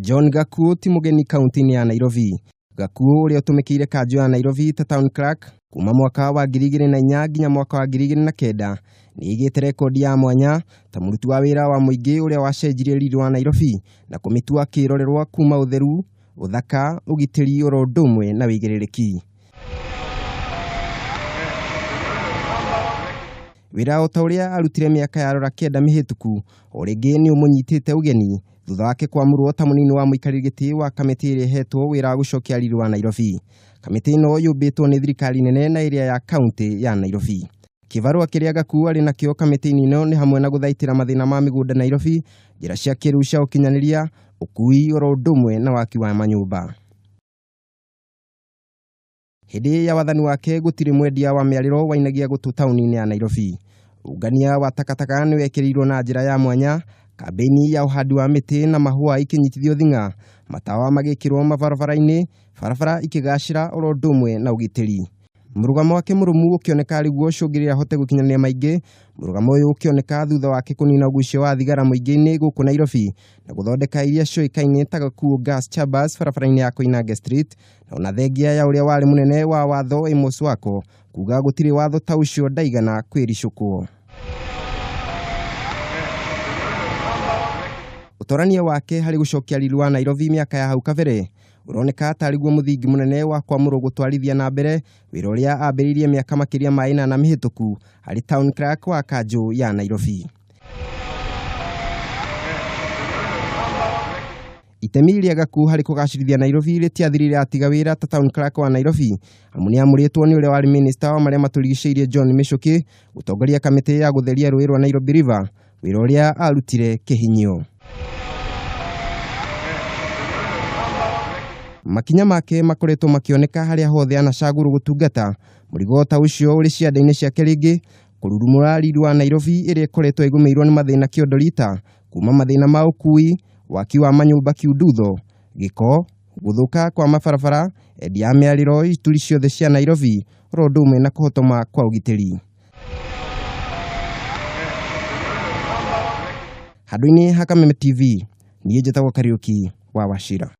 John Gakuo ti mugeni kaunti-ini ya Nairobi. Gakuo uria utumikire kanjo ya Nairobi ta town clerk kuma mwaka wa 2004 nginya mwaka wa 2009 ni igite rekodi ya mwanya ta muruti wa wira wa muingi uria wacenjirie riri wa Nairobi na kumitua kirorerwa kuma utheru, uthaka, ugitiri oro ndumwe na wigiririki. Wira utauria arutire miaka ya rora kenda mihituku oringi ni umunyitite ugeni thutha wake kwamurwo ta munini wa muikariri giti wa kamiti iria hetwo wira wa gucokia riri wa Nairobi. Kamiti ino yubitwo ni thirikari nene na iria ya kaunti ya Nairobi. Kivarua kiria Gakuo ari nakio kamiti-ini ino ni hamwe na guthaitira mathina ma migunda Nairobi, njira cia kiriu cia ukinyaniria, ukui oro ndumwe na waki wa manyumba. Hindi ya wathani wake gutiri mwendia wa miariro wainagia gutu tauni-ini ya Nairobi. Ungania wa takataka ni wekirirwo na njira ya mwanya, kambeni ya uhandi wa miti na mahua ikinyitithio thinga, matawa magikirwo mabarabara-ini, barabara ikigacira oro ndumwe na ugitiri. Murugamo wake murumu ukioneka ariguo cungirira hote gukinyania maingi. Murugamo uyu ukioneka thutha wake kunina ugucio wa thigara muingi-ini guku Nairobi na guthondeka iria cioikaine ta Gakuo gas chambers barabara-ini ya Koinange Street, na ona thengia ya uria wari munene wa watho Amos Wako kuga gutiri watho ta ucio ndaigana kwiricukwo. Utorania wake hari gucokia riri wa Nairobi miaka ya hau kabere uroneka ta ariguo muthingi munene wa kwamurwo gutwarithia na mbere wira uria ambiririe miaka makiria ma 4 na mihituku ari town clerk wa kanjo ya Nairobi. Itemi ria Gakuo hari kugacirithia Nairobi ritiathirire atiga wira ta town clerk wa Nairobi, amu ni amuritwo ni uria wari minister wa maria maturigiceirie John Michuki gutongoria kamiti ya gutheria rũĩ rwa Nairobi River, wira uria arutire kihinyio. Makinya make makoretwo makioneka haria hothe anacaguru gutungata murigo ta ucio uri cianda-ini ciake ringi kururumura riri wa Nairobi iria ikoretwo igumirwo ni mathina kiondorita, kuma mathina ma ukui, waki wa manyumba kiundutho, giko, guthuka kwa mabarabara, endia miariro ituri ciothe cia Nairobi, oro ndumwe na kuhotoma kwa ugitiri. Handũ-ini ha Kameme TV, niĩ njĩtagwo Kariuki wa Wachira.